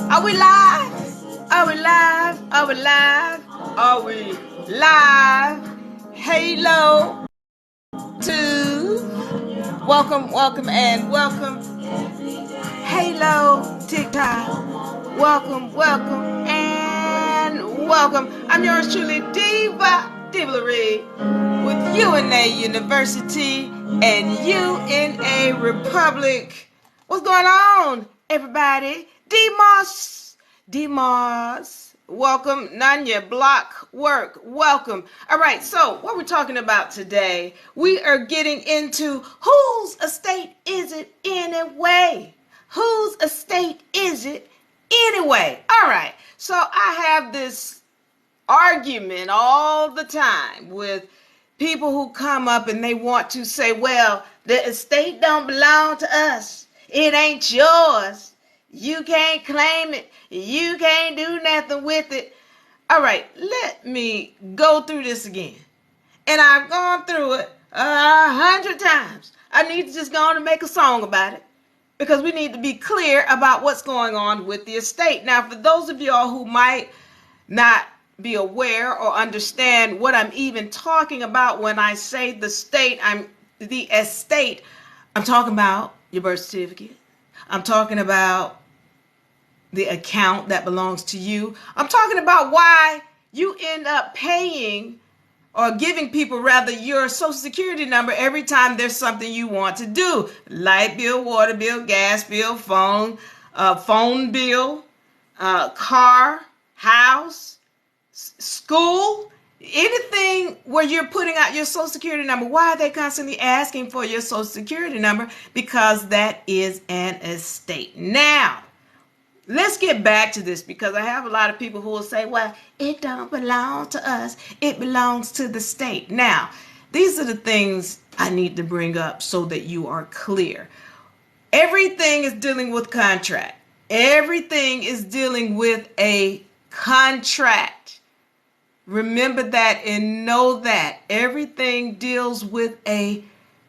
Are we live? Are we live? Are we live? Are we live? Halo to welcome and welcome. Halo TikTok. Welcome and welcome. I'm yours truly, Diva Reed, with University and UNARepublic. What's going on, everybody? Demos, welcome. Nanya Block Work, welcome. All right, so what we're talking about today, we are getting into whose estate is it anyway? Whose estate is it anyway? All right, so I have this argument all the time with people who come up and they want to say, well, the estate don't belong to us. It ain't yours. You can't claim it. You can't do nothing with it. All right, let me go through this again. And I've gone through it 100 times. I need to just go on and make a song about it because we need to be clear about what's going on with the estate. Now, for those of y'all who might not be aware or understand what I'm even talking about when I say the estate, I'm talking about your birth certificate. I'm talking about the account that belongs to you. I'm talking about why you end up paying or giving people rather your social security number every time there's something you want to do. Light bill, water bill, gas bill, phone bill, car, house, school, anything where you're putting out your social security number. Why are they constantly asking for your social security number? Because that is an estate. Now, let's get back to this because I have a lot of people who will say, well, it don't belong to us. It belongs to the state. Now, these are the things I need to bring up so that you are clear. Everything is dealing with contract. Everything is dealing with a contract. Remember that and know that everything deals with a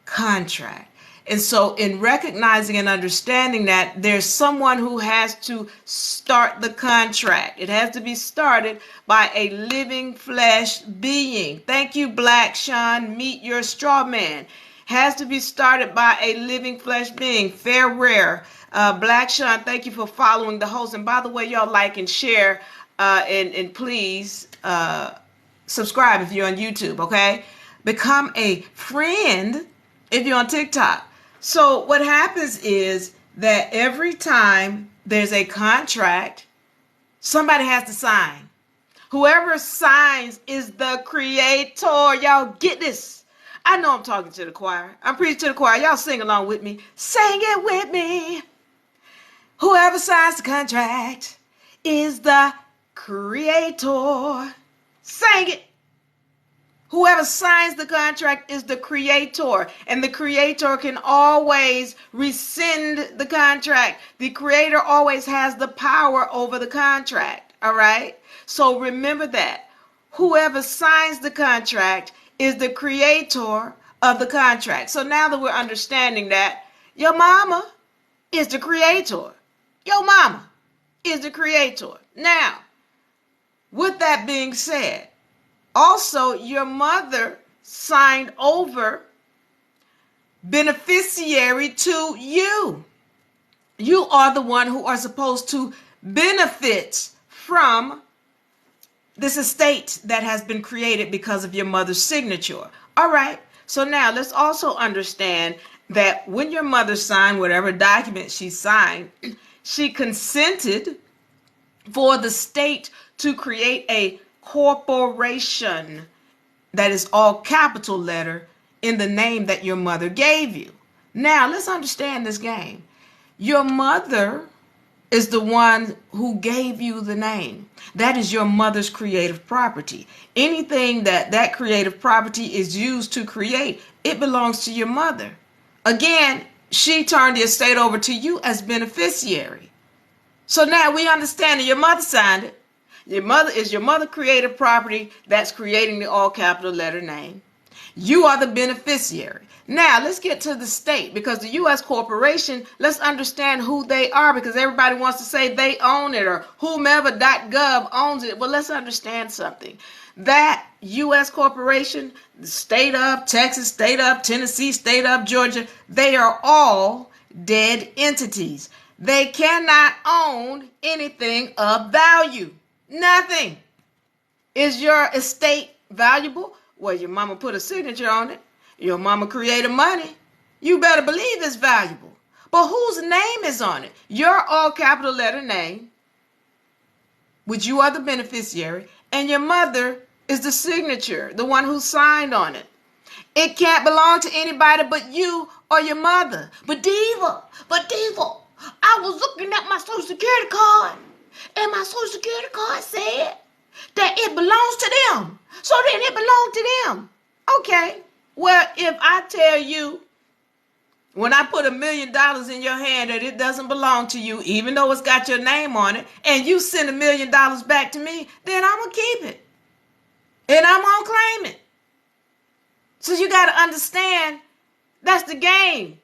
contract. And so in recognizing and understanding that, there's someone who has to start the contract. It has to be started by a living flesh being. Thank you, Black Sean. Meet your straw man. Has to be started by a living flesh being. Fair Rare. Black Sean, thank you for following the host. And by the way, y'all like and share and please subscribe if you're on YouTube, okay? Become a friend if you're on TikTok. So what happens is that every time there's a contract, somebody has to sign. Whoever signs is the creator. Y'all get this? I know I'm talking to the choir. I'm preaching to the choir. Y'all sing along with me. Sing it with me. Whoever signs the contract is the creator. Sing it. Whoever signs the contract is the creator, and the creator can always rescind the contract. The creator always has the power over the contract, all right? So remember that. Whoever signs the contract is the creator of the contract. So now that we're understanding that, your mama is the creator. Your mama is the creator. Now, with that being said, also, your mother signed over beneficiary to you. You are the one who are supposed to benefit from this estate that has been created because of your mother's signature. All right. So now let's also understand that when your mother signed whatever document she signed, she consented for the state to create a corporation that is all capital letter in the name that your mother gave you. Now let's understand this game. Your mother is the one who gave you the name. That is your mother's creative property. Anything that creative property is used to create, it belongs to your mother. Again, she turned the estate over to you as beneficiary. So now we understand that your mother signed it. Your mother created property that's creating the all capital letter name. You are the beneficiary. Now let's get to the state, because the U.S. corporation, let's understand who they are, because everybody wants to say they own it or whomever.gov owns it. Well, let's understand something. That U.S. corporation, the state of Texas, state of Tennessee, state of Georgia, they are all dead entities. They cannot own anything of value. Nothing. Is your estate valuable? Well, your mama put a signature on it. Your mama created money. You better believe it's valuable. But whose name is on it? Your all capital letter name, which you are the beneficiary, and your mother is the signature, the one who signed on it. It can't belong to anybody but you or your mother. But Diva, I was looking at my Social Security card, and my Social Security card said that it belongs to them. So then it belonged to them. Okay, well, if I tell you when I put $1 million in your hand that it doesn't belong to you, even though it's got your name on it, and you send $1 million back to me, then I'm going to keep it. And I'm going to claim it. So you got to understand, that's the game.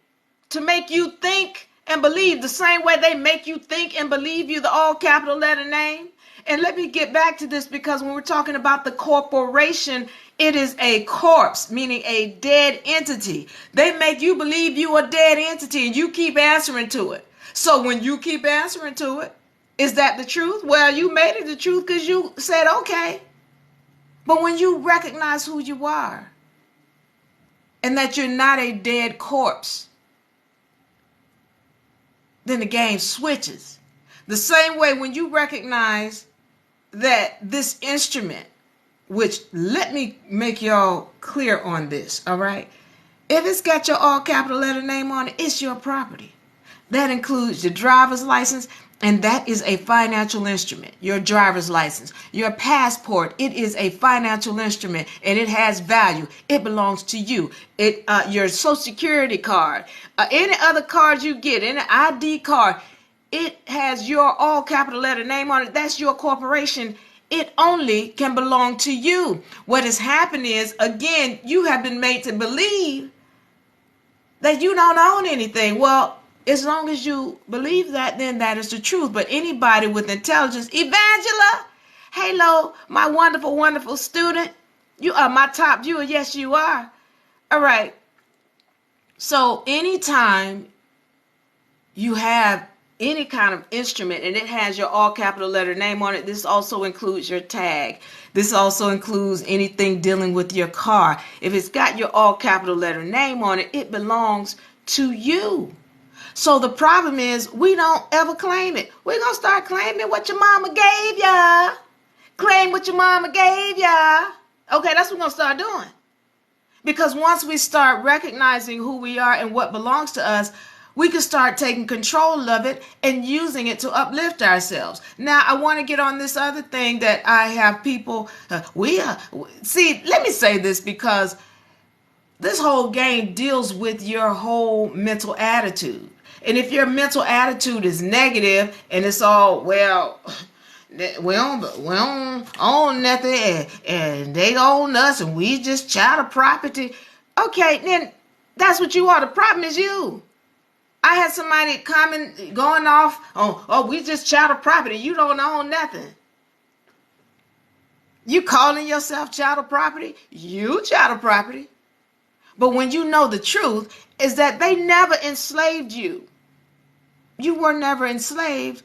To make you think and believe the same way they make you think and believe you the all capital letter name. And let me get back to this, because when we're talking about the corporation, it is a corpse, meaning a dead entity. They make you believe you a dead entity and you keep answering to it. So when you keep answering to it, is that the truth? Well, you made it the truth because you said, okay. But when you recognize who you are and that you're not a dead corpse, then the game switches. The same way when you recognize that this instrument, which, let me make y'all clear on this, all right? If it's got your all capital letter name on it, it's your property. That includes your driver's license, and that is a financial instrument. Your driver's license, your passport, it is a financial instrument, and it has value. It belongs to you. Your Social Security card, any other card you get, any ID card, it has your all capital letter name on it. That's your corporation. It only can belong to you. What has happened is, again, you have been made to believe that you don't own anything. Well, as long as you believe that, then that is the truth. But anybody with intelligence, Evangela, hello, my wonderful, wonderful student. You are my top viewer. Yes, you are. All right. So anytime you have any kind of instrument and it has your all capital letter name on it, this also includes your tag. This also includes anything dealing with your car. If it's got your all capital letter name on it, it belongs to you. So the problem is we don't ever claim it. We're going to start claiming what your mama gave ya. Claim what your mama gave ya. Okay, that's what we're going to start doing. Because once we start recognizing who we are and what belongs to us, we can start taking control of it and using it to uplift ourselves. Now, I want to get on this other thing that I have people, see, let me say this, because this whole game deals with your whole mental attitude. And if your mental attitude is negative and it's all, well, we don't own nothing and they own us and we just chattel property. Okay, then that's what you are. The problem is you. I had somebody going off, oh, we just chattel property. You don't own nothing. You calling yourself chattel property? You chattel property. But when you know the truth is that they never enslaved you. You were never enslaved.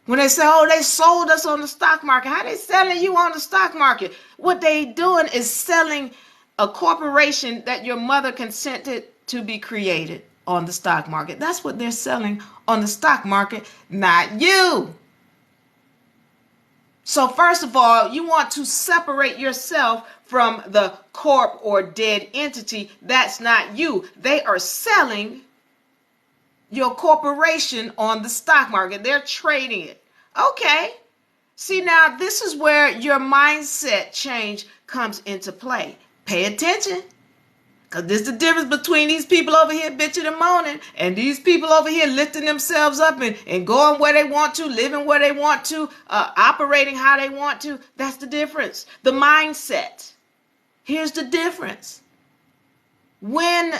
When they say, oh, they sold us on the stock market. How they selling you on the stock market? What they doing is selling a corporation that your mother consented to be created on the stock market. That's what they're selling on the stock market, not you. So first of all, you want to separate yourself from the corp or dead entity. That's not you. They are selling your corporation on the stock market. They're trading it. Okay. See, now this is where your mindset change comes into play. Pay attention. Because there's the difference between these people over here bitching and moaning and these people over here lifting themselves up and going where they want to, living where they want to, operating how they want to. That's the difference. The mindset. Here's the difference. When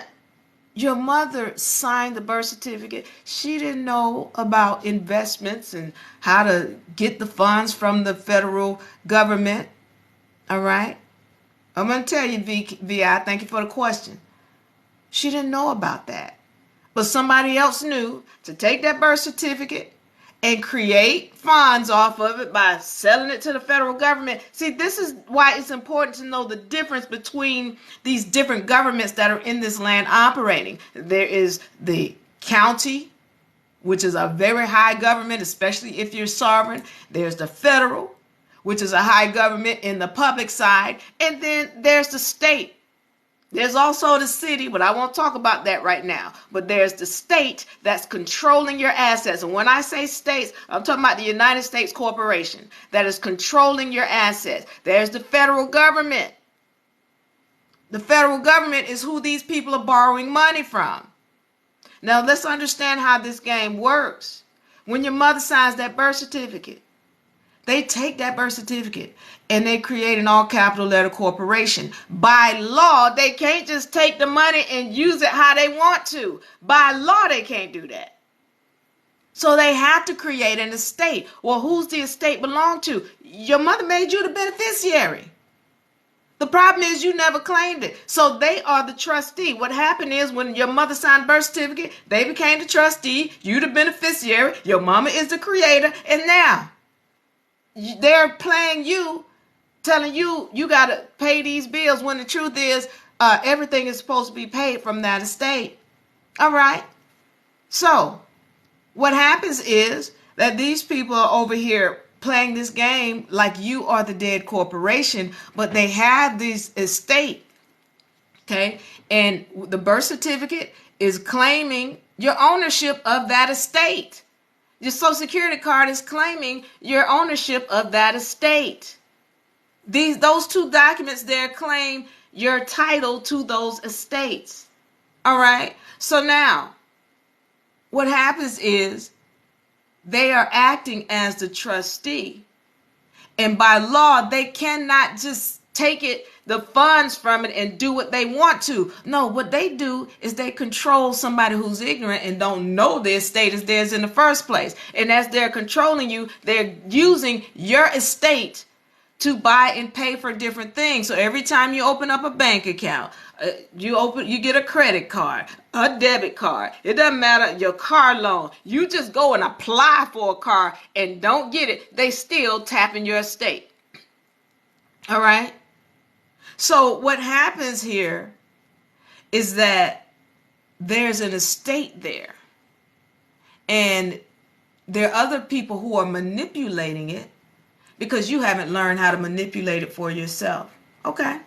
your mother signed the birth certificate, she didn't know about investments and how to get the funds from the federal government. All right? I'm going to tell you, VI, thank you for the question. She didn't know about that. But somebody else knew to take that birth certificate and create funds off of it by selling it to the federal government. See, this is why it's important to know the difference between these different governments that are in this land operating. There is the county, which is a very high government, especially if you're sovereign. There's the federal, which is a high government in the public side. And then there's the state. There's also the city, but I won't talk about that right now. But there's the state that's controlling your assets. And when I say states, I'm talking about the United States Corporation that is controlling your assets. There's the federal government. The federal government is who these people are borrowing money from. Now, let's understand how this game works. When your mother signs that birth certificate, they take that birth certificate and they create an all capital letter corporation. By law, they can't just take the money and use it how they want to. By law, they can't do that. So they have to create an estate. Well, who's the estate belong to? Your mother made you the beneficiary. The problem is you never claimed it. So they are the trustee. What happened is when your mother signed birth certificate, they became the trustee. You the beneficiary. Your mama is the creator. And now they're playing you, telling you you got to pay these bills when the truth is everything is supposed to be paid from that estate. All right. So what happens is that these people are over here playing this game like you are the dead corporation, but they have this estate. Okay. And the birth certificate is claiming your ownership of that estate. Your Social Security card is claiming your ownership of that estate. Those two documents there claim your title to those estates. All right. So now what happens is they are acting as the trustee. And by law, they cannot just take the funds from it and do what they want to. No, what they do is they control somebody who's ignorant and don't know the estate is theirs in the first place. And as they're controlling you, they're using your estate to buy and pay for different things. So every time you open up a bank account, you get a credit card, a debit card. It doesn't matter, your car loan. You just go and apply for a car and don't get it. They still tapping your estate. All right. So what happens here is that there's an estate there. And there are other people who are manipulating it because you haven't learned how to manipulate it for yourself. Okay.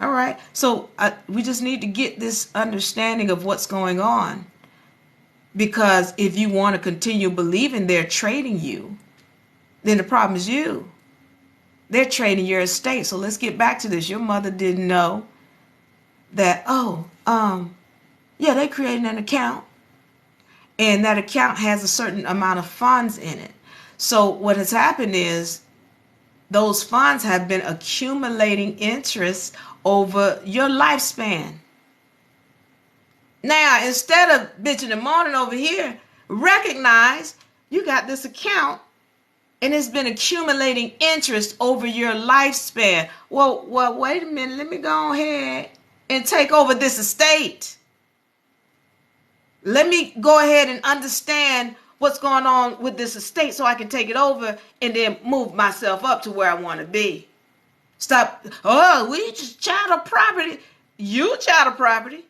All right. So we just need to get this understanding of what's going on. Because if you want to continue believing they're trading you, then the problem is you. They're trading your estate. So let's get back to this. Your mother didn't know that, yeah, they created an account. And that account has a certain amount of funds in it. So what has happened is those funds have been accumulating interest over your lifespan. Now, instead of bitching and moaning over here, recognize you got this account and it's been accumulating interest over your lifespan. Well, wait a minute. Let me go ahead and take over this estate. Let me go ahead and understand what's going on with this estate so I can take it over and then move myself up to where I want to be. Stop. Oh, we just child of property. You child of property.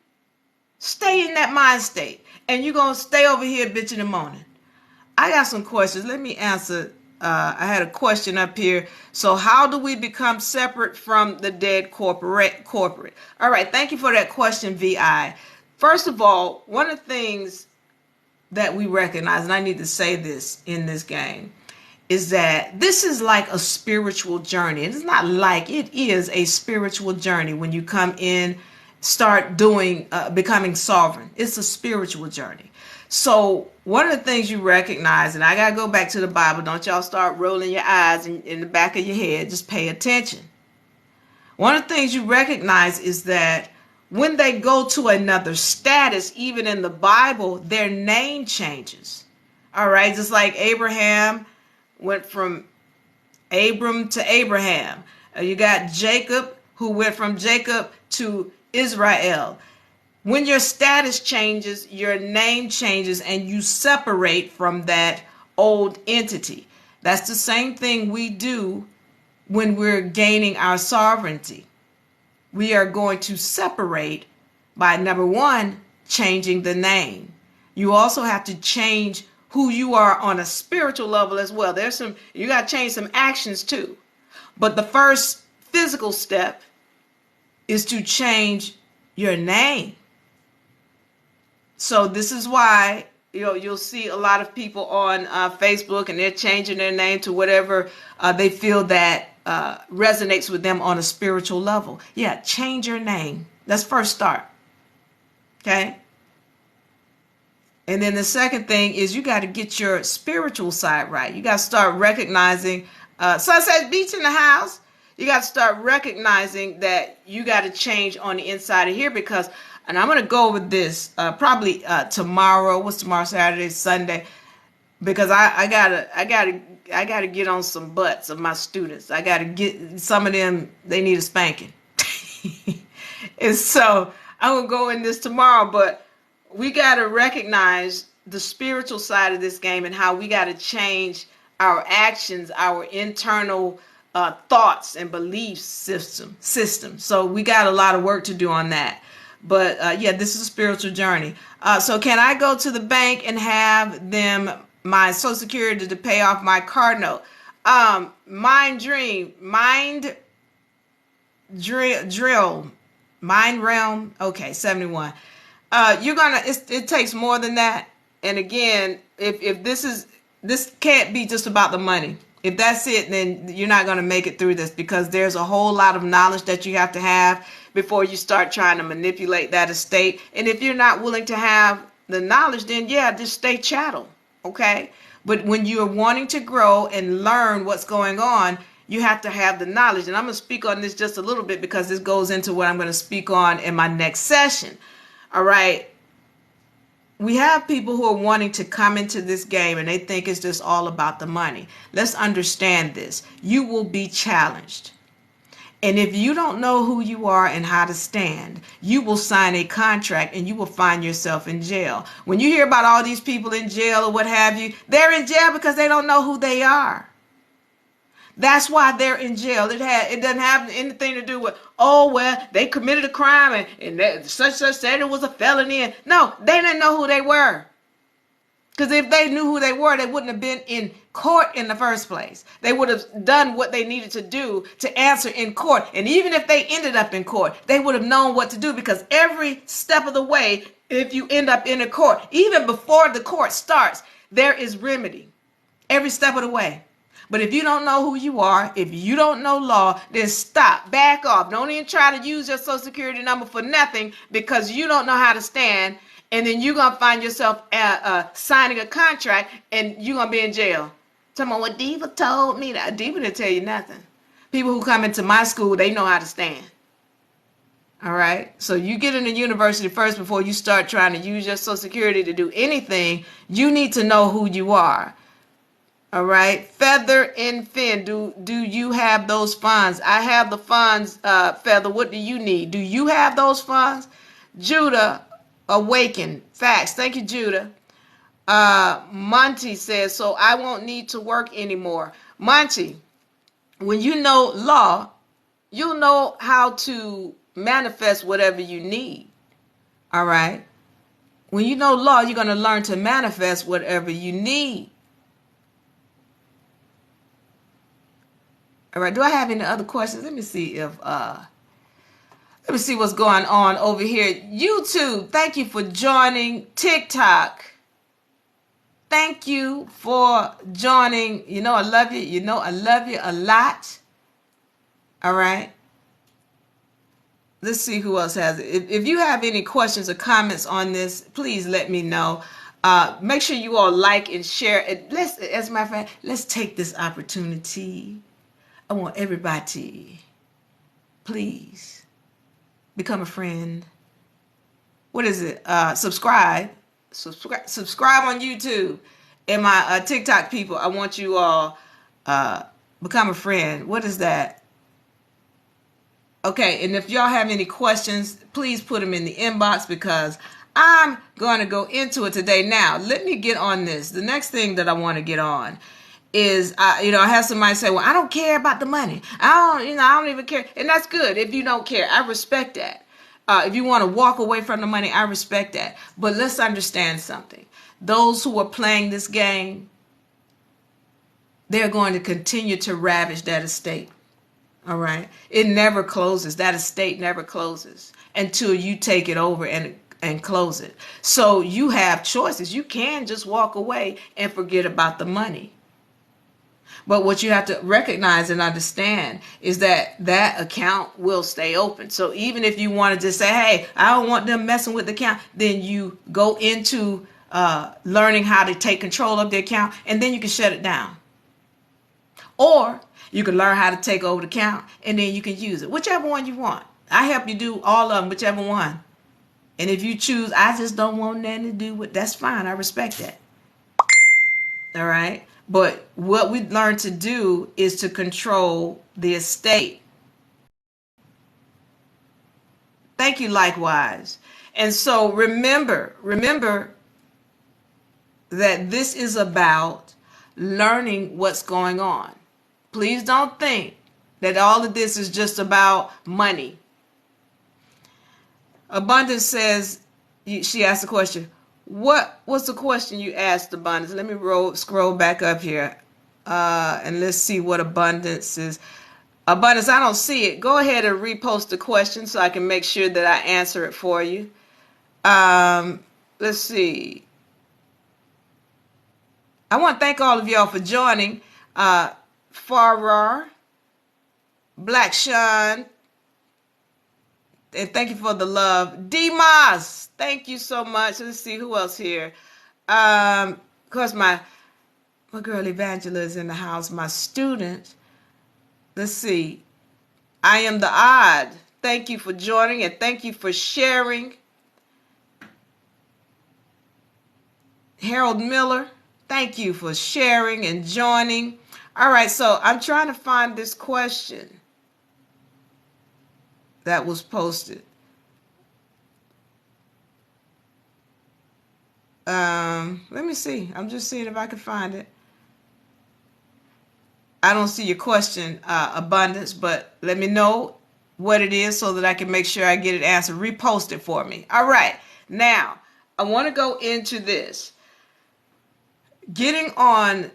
Stay in that mind state. And you're going to stay over here bitching and moaning. I got some questions. Let me answer. I had a question up here. So how do we become separate from the dead corporate? All right. Thank you for that question, VI. First of all, one of the things that we recognize, and I need to say this in this game, is that this is like a spiritual journey. It's not like, it is a spiritual journey when you come in start doing, becoming sovereign. It's a spiritual journey. So one of the things you recognize, and I got to go back to the Bible. Don't y'all start rolling your eyes in the back of your head. Just pay attention. One of the things you recognize is that when they go to another status, even in the Bible, their name changes. All right. Just like Abraham went from Abram to Abraham. You got Jacob, who went from Jacob to Israel. When your status changes, your name changes, and you separate from that old entity. That's the same thing we do when we're gaining our sovereignty. We are going to separate by, number one, changing the name. You also have to change who you are on a spiritual level as well. You got to change some actions too. But the first physical step is to change your name. So this is why you'll see a lot of people on Facebook, and they're changing their name to whatever they feel that resonates with them on a spiritual level. Yeah, change your name. That's first start. Okay. And then the second thing is you got to get your spiritual side right. You got to start recognizing Sunset Beach in the house. You got to start recognizing that you got to change on the inside of here, because, and I'm going to go with this probably tomorrow. What's tomorrow? Saturday, Sunday, because I gotta get on some butts of my students. I gotta get some of them. They need a spanking, and so I'm gonna go in this tomorrow. But we gotta recognize the spiritual side of this game and how we gotta change our actions, our internal thoughts and belief system. So we got a lot of work to do on that. But yeah, this is a spiritual journey. So can I go to the bank and have them my Social Security to pay off my car note? Mind realm. Okay, 71. It takes more than that. And again, if this can't be just about the money. If that's it, then you're not going to make it through this, because there's a whole lot of knowledge that you have to have before you start trying to manipulate that estate. And if you're not willing to have the knowledge, then yeah, just stay chattel. Okay. But when you're wanting to grow and learn what's going on, you have to have the knowledge. And I'm going to speak on this just a little bit, because this goes into what I'm going to speak on in my next session. All right. We have people who are wanting to come into this game and they think it's just all about the money. Let's understand this. You will be challenged. And if you don't know who you are and how to stand, you will sign a contract and you will find yourself in jail. When you hear about all these people in jail or what have you, they're in jail because they don't know who they are. That's why they're in jail. It doesn't have anything to do with, oh, well, they committed a crime and such said it was a felony. And no, they didn't know who they were. Because if they knew who they were, they wouldn't have been in court in the first place. They would have done what they needed to do to answer in court. And even if they ended up in court, they would have known what to do, because every step of the way, if you end up in a court, even before the court starts, there is remedy every step of the way. But if you don't know who you are, if you don't know law, then stop, back off. Don't even try to use your Social Security number for nothing, because you don't know how to stand. And then you're going to find yourself signing a contract and you're going to be in jail. Tell me what Diva told me. That Diva didn't tell you nothing. People who come into my school, they know how to stand. All right. So you get into university first before you start trying to use your Social Security to do anything. You need to know who you are. All right. Feather and Finn, do you have those funds? I have the funds, Feather. What do you need? Do you have those funds? Judah, awaken. Facts. Thank you, Judah. Monty says, so I won't need to work anymore. Monty, when you know law, you'll know how to manifest whatever you need. All right. When you know law, you're going to learn to manifest whatever you need. All right. Do I have any other questions? Let me see what's going on over here. YouTube, thank you for joining. TikTok, thank you for joining. You know I love you. You know I love you a lot. All right. let's see who else has it. If you have any questions or comments on this, please let me know. Make sure you all like and share it. As a matter of fact, let's take this opportunity. I want everybody, please, become a friend. What is it? Subscribe on YouTube. And my TikTok people, I want you all become a friend. What is that? Okay, and if y'all have any questions, please put them in the inbox because I'm going to go into it today. Now, let me get on this. The next thing that I want to get on is, I have somebody say, well, I don't care about the money. I don't even care. And that's good if you don't care. I respect that. If you want to walk away from the money, I respect that. But let's understand something. Those who are playing this game, they're going to continue to ravage that estate. All right. It never closes. That estate never closes until you take it over and close it. So you have choices. You can just walk away and forget about the money. But what you have to recognize and understand is that that account will stay open. So even if you want to just say, hey, I don't want them messing with the account, then you go into learning how to take control of the account, and then you can shut it down. Or you can learn how to take over the account, and then you can use it. Whichever one you want. I help you do all of them, whichever one. And if you choose, I just don't want nothing to do with, that's fine. I respect that. All right. But what we learn to do is to control the estate. Thank you, likewise. And so remember that this is about learning what's going on. Please don't think that all of this is just about money. Abundance says, she asked the question, what's the question you asked, Abundance? Let me scroll back up here and let's see what Abundance is. Abundance, I don't see it. Go ahead and repost the question so I can make sure that I answer it for you. Let's see. I want to thank all of y'all for joining. Farrar, Black Sean, and thank you for the love. Dimas, thank you so much. Let's see who else here. Of course, my girl Evangela is in the house. My student. Let's see. I am the odd. Thank you for joining and thank you for sharing. Harold Miller, thank you for sharing and joining. All right, so I'm trying to find this question that was posted. Let me see. I'm just seeing if I can find it. I don't see your question, Abundance, but let me know what it is so that I can make sure I get it answered. Repost it for me. All right. Now, I want to go into this. Getting on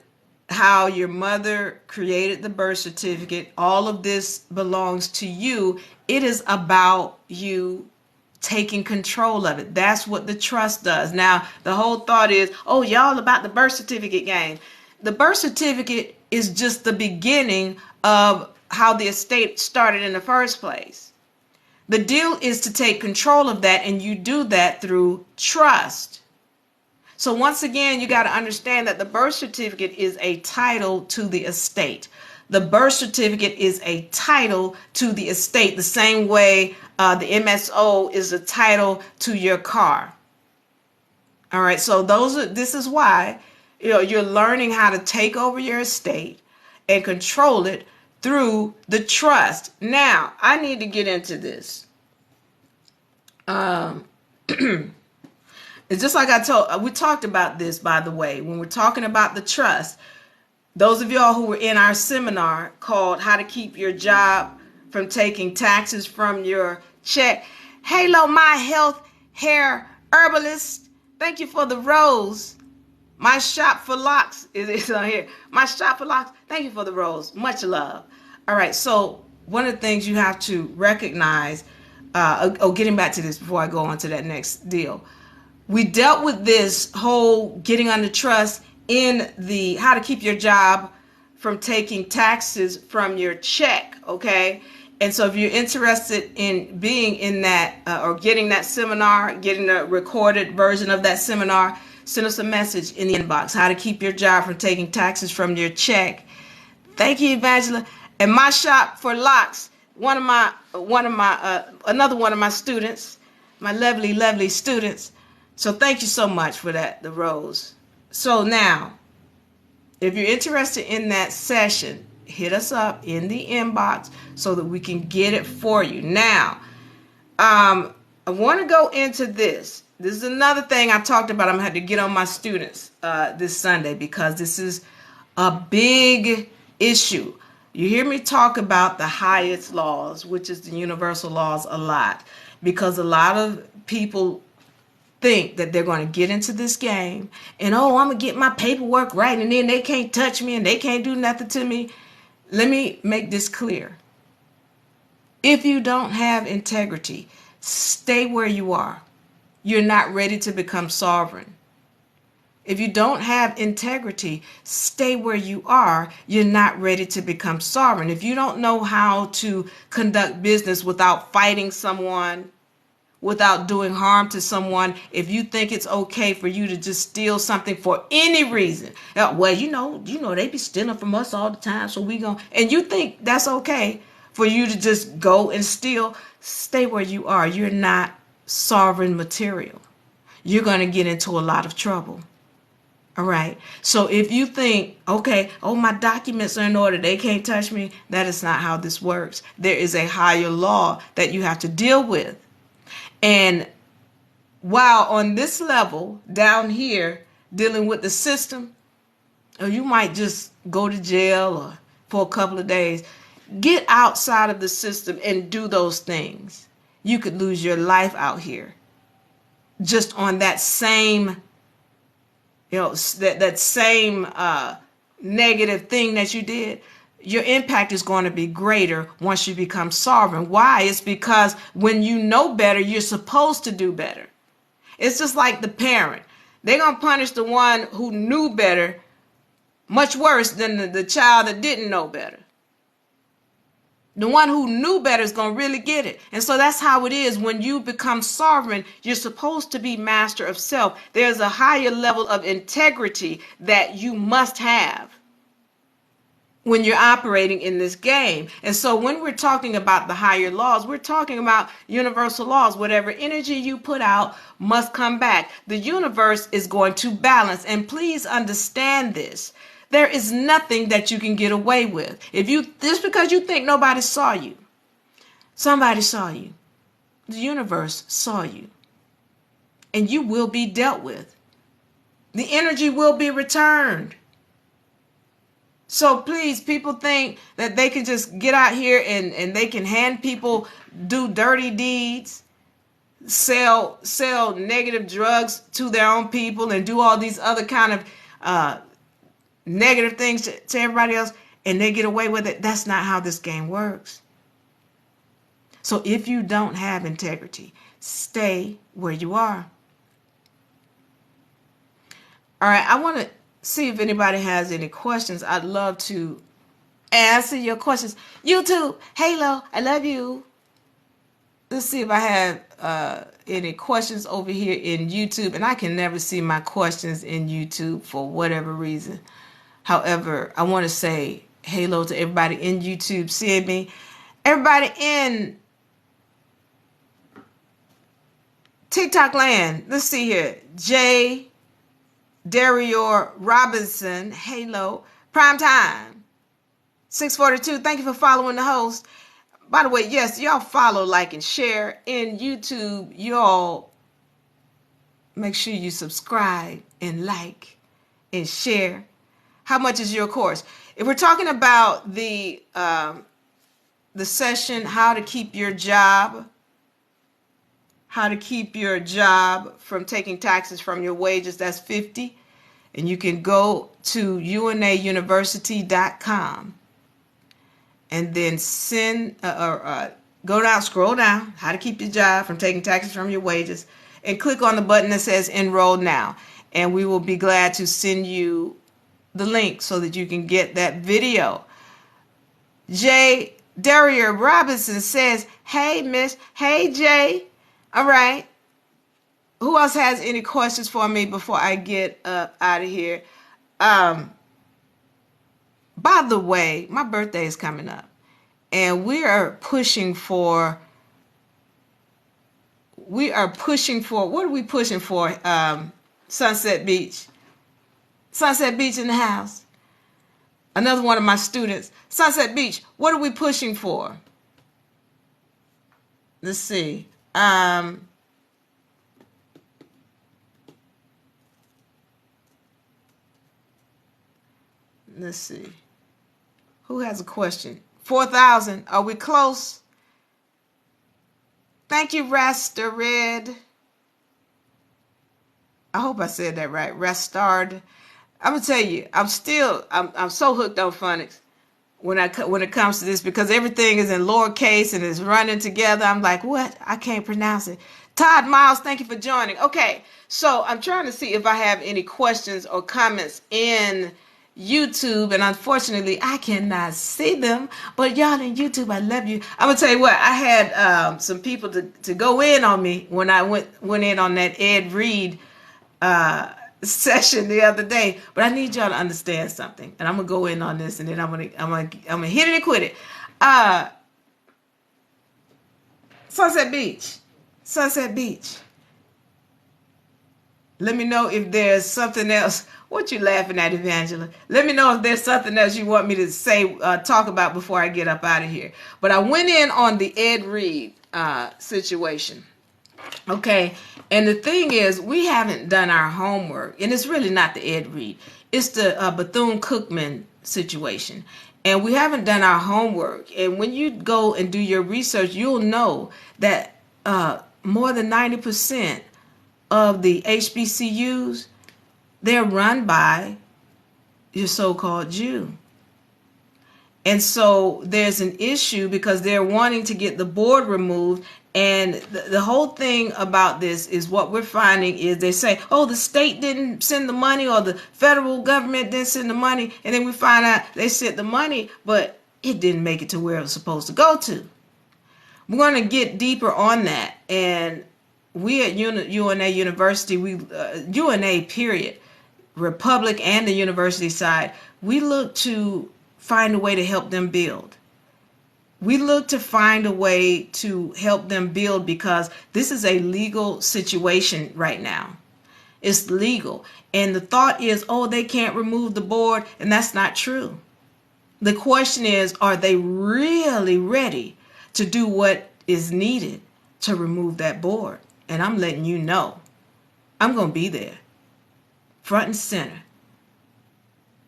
how your mother created the birth certificate, all of this belongs to you. It is about you taking control of it. That's what the trust does. Now, the whole thought is, oh, y'all about the birth certificate game. The birth certificate is just the beginning of how the estate started in the first place. The deal is to take control of that, and you do that through trust. So once again, you got to understand that the birth certificate is a title to the estate. The birth certificate is a title to the estate, the same way the MSO is a title to your car. All right, so this is why you're learning how to take over your estate and control it through the trust. Now, I need to get into this. It's just like we talked about this, by the way, when we're talking about the trust. Those of y'all who were in our seminar called How to Keep Your Job from Taking Taxes from Your Check. Halo, my health hair herbalist. Thank you for the rose. My shop for locks is on here. My shop for locks. Thank you for the rose. Much love. All right. So one of the things you have to recognize, getting back to this before I go on to that next deal. We dealt with this whole getting under trust in the how to keep your job from taking taxes from your check, okay? And so if you're interested in being in that or getting that seminar, getting a recorded version of that seminar, send us a message in the inbox. How to keep your job from taking taxes from your check. Thank you, Evangela. And my shop for locks, another one of my students, my lovely students. So thank you so much for that, the rose. So now, if you're interested in that session, hit us up in the inbox so that we can get it for you. Now, I want to go into this. This is another thing I talked about. I'm going to have to get on my students this Sunday because this is a big issue. You hear me talk about the highest laws, which is the universal laws, a lot, because a lot of people think that they're going to get into this game and, oh, I'm going to get my paperwork right, and then they can't touch me and they can't do nothing to me. Let me make this clear. If you don't have integrity, stay where you are. You're not ready to become sovereign. If you don't have integrity, stay where you are. You're not ready to become sovereign. If you don't know how to conduct business without fighting someone, without doing harm to someone, if you think it's okay for you to just steal something for any reason, well, you know, they be stealing from us all the time, so we gon', and you think that's okay for you to just go and steal, stay where you are. You're not sovereign material. You're going to get into a lot of trouble. All right. So if you think, okay, oh, my documents are in order, they can't touch me, that is not how this works. There is a higher law that you have to deal with. And while on this level down here dealing with the system, or you might just go to jail or for a couple of days, get outside of the system and do those things. You could lose your life out here just on that same, that same negative thing that you did. Your impact is going to be greater once you become sovereign. Why? It's because when you know better, you're supposed to do better. It's just like the parent. They're going to punish the one who knew better much worse than the child that didn't know better. The one who knew better is going to really get it. And so that's how it is. When you become sovereign, you're supposed to be master of self. There's a higher level of integrity that you must have when you're operating in this game. And so when we're talking about the higher laws, we're talking about universal laws. Whatever energy you put out must come back. The universe is going to balance. And please understand this. There is nothing that you can get away with. Just because you think nobody saw you, somebody saw you. The universe saw you. And you will be dealt with. The energy will be returned. So please, people think that they can just get out here and they can hand people, do dirty deeds, sell negative drugs to their own people and do all these other kind of negative things to everybody else, and they get away with it. That's not how this game works. So if you don't have integrity, stay where you are. All right, I want to see if anybody has any questions. I'd love to answer your questions. YouTube, Halo, I love you. Let's see if I have any questions over here in YouTube. And I can never see my questions in YouTube for whatever reason. However, I want to say hello to everybody in YouTube seeing me. Everybody in TikTok land. Let's see here. Jay Dario Robinson, Halo, Prime Time, 642. Thank you for following the host. By the way, yes, y'all follow, like, and share in YouTube. Y'all make sure you subscribe and like and share. How much is your course? If we're talking about the session, how to keep your job from taking taxes from your wages, that's $50. And you can go to UNARepublic.com and then scroll down, how to keep your job from taking taxes from your wages, and click on the button that says enroll now. And we will be glad to send you the link so that you can get that video. Jay Daria Robinson says, hey, Miss. Hey, Jay. All right. Who else has any questions for me before I get out of here? By the way, my birthday is coming up, and we are pushing for, what are we pushing for? Sunset Beach. Sunset Beach in the house. Another one of my students. Sunset Beach, what are we pushing for? Let's see. Let's see. Who has a question? 4,000. Are we close? Thank you, Rasta Red. I hope I said that right. Restard. I'm gonna tell you, I'm so hooked on phonics when it comes to this, because everything is in lowercase and is running together. I'm like, what? I can't pronounce it. Todd Miles, thank you for joining. Okay, so I'm trying to see if I have any questions or comments in YouTube, and unfortunately I cannot see them. But y'all in YouTube, I love you. I'm gonna tell you what, I had some people to go in on me when I went in on that Ed Reed session the other day. But I need y'all to understand something, and I'm gonna go in on this, and then I'm gonna hit it and quit it. Sunset Beach. Let me know if there's something else. What you laughing at, Evangela? Let me know if there's something else you want me to say, talk about before I get up out of here. But I went in on the Ed Reed situation. Okay, and the thing is, we haven't done our homework, and it's really not the Ed Reed. It's the Bethune-Cookman situation, and we haven't done our homework. And when you go and do your research, you'll know that more than 90% of the HBCUs, they're run by your so-called Jew. And so there's an issue because they're wanting to get the board removed. And the whole thing about this is, what we're finding is they say, oh, the state didn't send the money, or the federal government didn't send the money. And then we find out they sent the money, but it didn't make it to where it was supposed to go to. We're going to get deeper on that. And we at UNA University, UNA period, Republic and the university side, we look to find a way to help them build. We look to find a way to help them build, because this is a legal situation right now. It's legal. And the thought is, oh, they can't remove the board. And that's not true. The question is, are they really ready to do what is needed to remove that board? And I'm letting you know, I'm going to be there, front and center.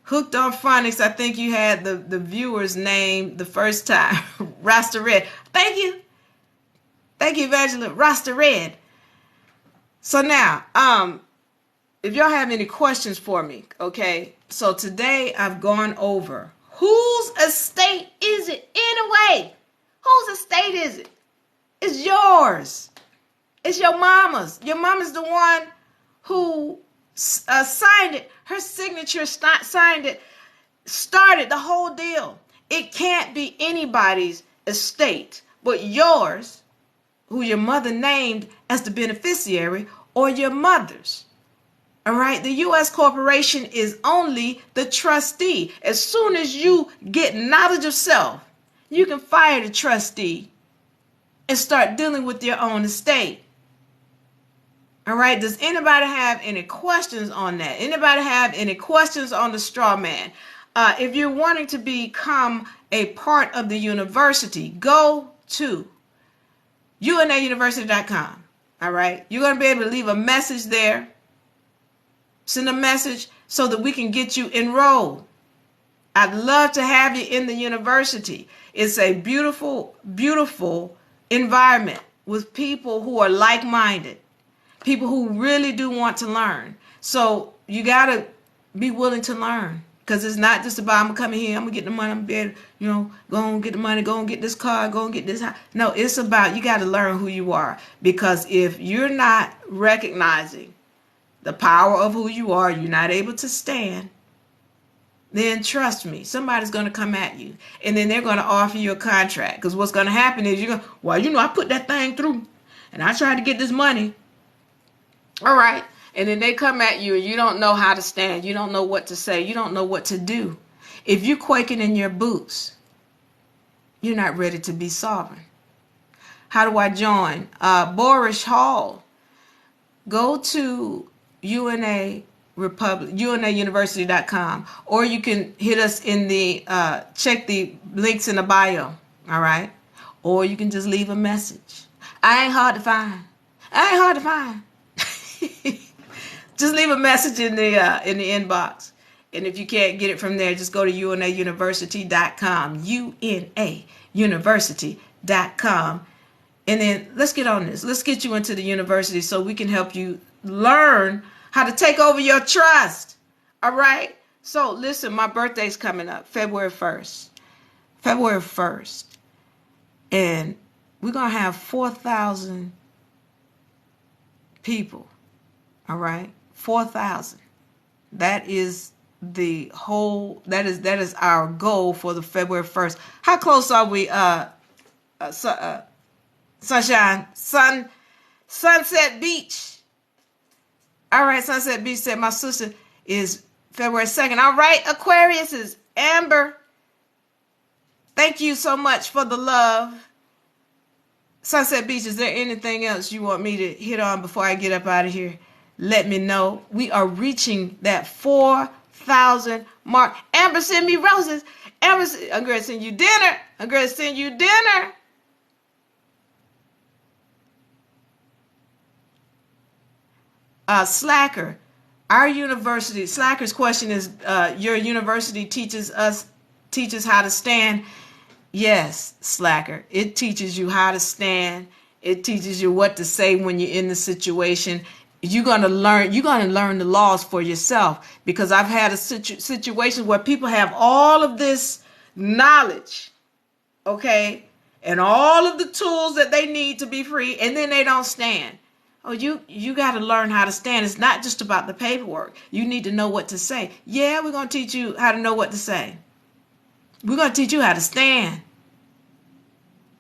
Hooked on Phonics, I think you had the viewer's name the first time. Rasta Red. Thank you. Thank you, Evangelist. Rasta Red. So now, if y'all have any questions for me, okay? So today I've gone over, whose estate is it anyway? Whose estate is it? It's yours. It's your mama's. Your mama's the one who signed it. Her signature signed it, started the whole deal. It can't be anybody's estate but yours, who your mother named as the beneficiary, or your mother's. All right, the U.S. corporation is only the trustee. As soon as you get knowledge of self, you can fire the trustee and start dealing with your own estate. All right, does anybody have any questions on that? Anybody have any questions on the straw man? If you're wanting to become a part of the university, go to UNARepublic.com. All right, you're going to be able to leave a message there. Send a message so that we can get you enrolled. I'd love to have you in the university. It's a beautiful, beautiful environment with people who are like-minded. People who really do want to learn. So you got to be willing to learn, because it's not just about, I'm going to come in here, I'm going to get the money, I'm going to be able, go and get the money, go and get this car, go and get this house. No, it's about, you got to learn who you are, because if you're not recognizing the power of who you are, you're not able to stand then trust me, somebody's going to come at you. And then they're going to offer you a contract. Because what's going to happen is you're going to, well, you know, I put that thing through and I tried to get this money. All right. And then they come at you and you don't know how to stand. You don't know what to say. You don't know what to do. If you're quaking in your boots, you're not ready to be sovereign. How do I join? Boris Hall. Go to UNARepublic, UNAUniversity.com, or you can hit us in the, check the links in the bio, all right? Or you can just leave a message. I ain't hard to find. I ain't hard to find. Just leave a message in the inbox. And if you can't get it from there, just go to UNAUniversity.com, UNAUniversity.com. And then let's get on this. Let's get you into the university so we can help you learn how to take over your trust. All right? So listen, my birthday's coming up, February 1st. February 1st. And we're going to have 4,000 people. All right? 4,000. That is the whole, that is our goal for the February 1st. How close are we, Sunshine? Sunset Beach. All right, Sunset Beach said my sister is February 2nd. All right, Aquarius is Amber. Thank you so much for the love. Sunset Beach, is there anything else you want me to hit on before I get up out of here? Let me know. We are reaching that 4,000 mark. Amber, send me roses. Amber, I'm going to send you dinner. I'm going to send you dinner. Slacker, our university, Slacker's question is, your university teaches how to stand. Yes, Slacker, it teaches you how to stand. It teaches you what to say when you're in the situation. You're going to learn the laws for yourself, because I've had a situation where people have all of this knowledge, okay, and all of the tools that they need to be free, and then they don't stand. Oh, you got to learn how to stand. It's not just about the paperwork. You need to know what to say. Yeah, we're going to teach you how to know what to say. We're going to teach you how to stand.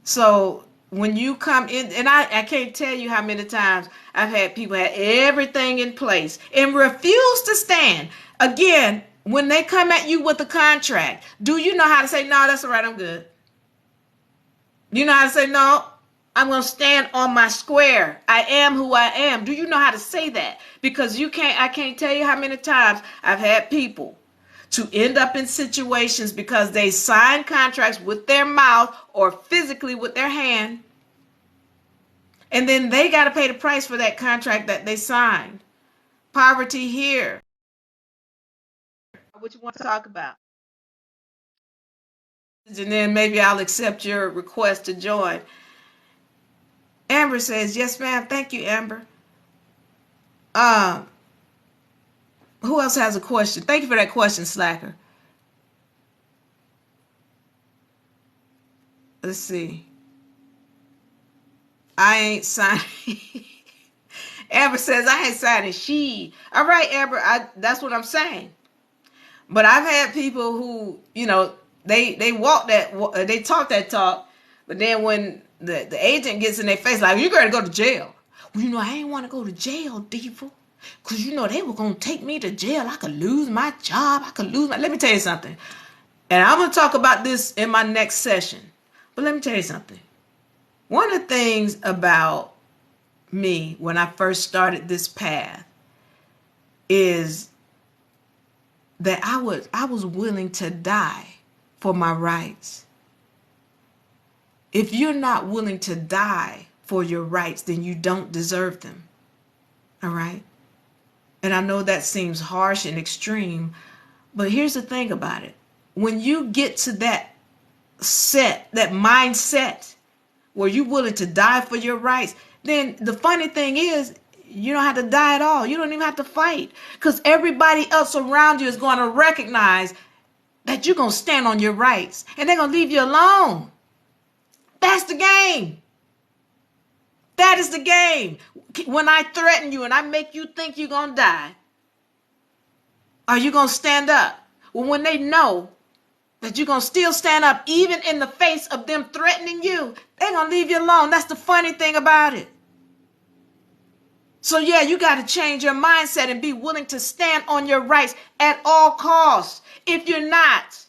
So when you come in, and I can't tell you how many times I've had people have everything in place and refuse to stand. Again, when they come at you with a contract, do you know how to say, no, that's all right, I'm good? You know how to say, no, I'm going to stand on my square. I am who I am. Do you know how to say that? Because I can't tell you how many times I've had people to end up in situations because they sign contracts with their mouth or physically with their hand. And then they got to pay the price for that contract that they signed. Poverty here. What you want to talk about? And then maybe I'll accept your request to join. Amber says, yes, ma'am. Thank you, Amber. Who else has a question? Thank you for that question, Slacker. Let's see. I ain't signing. Amber says, I ain't signing she. All right, Amber, that's what I'm saying. But I've had people who, they talk that talk, but then when the agent gets in their face, like, you're going to go to jail. Well, I ain't want to go to jail, Diva, because, they were going to take me to jail. I could lose my job. Let me tell you something. And I'm going to talk about this in my next session. But let me tell you something. One of the things about me when I first started this path is that I was willing to die for my rights. If you're not willing to die for your rights, then you don't deserve them. All right? And I know that seems harsh and extreme, but here's the thing about it. When you get to that mindset where you're willing to die for your rights, then the funny thing is, you don't have to die at all. You don't even have to fight, because everybody else around you is going to recognize that you're going to stand on your rights, and they're going to leave you alone. That's the game. That is the game. When I threaten you and I make you think you're going to die, are you going to stand up? Well, when they know that you're going to still stand up even in the face of them threatening you, they're going to leave you alone. That's the funny thing about it. So yeah, you got to change your mindset and be willing to stand on your rights at all costs. If you're not,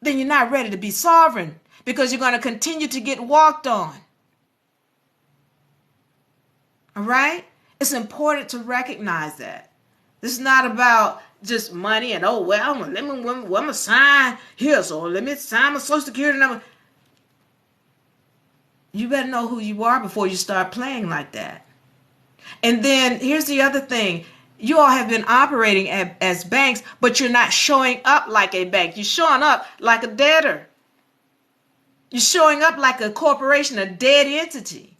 then you're not ready to be sovereign, because you're going to continue to get walked on. All right? It's important to recognize that. This is not about just money and, oh, well, I'm going to sign here, so let me sign my Social Security number. You better know who you are before you start playing like that. And then here's the other thing. You all have been operating as banks, but you're not showing up like a bank. You're showing up like a debtor. You're showing up like a corporation, a dead entity.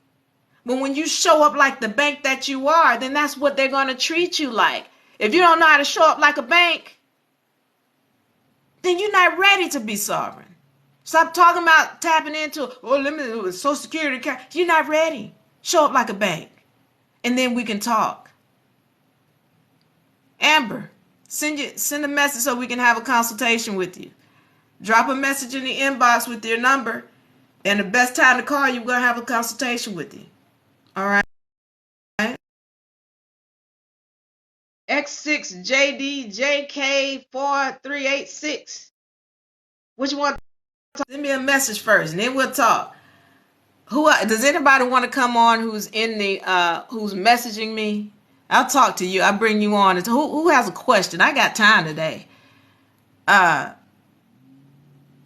But when you show up like the bank that you are, then that's what they're going to treat you like. If you don't know how to show up like a bank, then you're not ready to be sovereign. Stop talking about tapping into, oh, let me do a Social Security account. You're not ready. Show up like a bank, and then we can talk. Amber, send a message so we can have a consultation with you. Drop a message in the inbox with your number, and the best time to call you, we're going to have a consultation with you. All right? X6JDJK4386. Which one? Send me a message first, and then we'll talk. Does anybody want to come on who's in the who's messaging me? I'll talk to you. I'll bring you on. Who has a question? I got time today.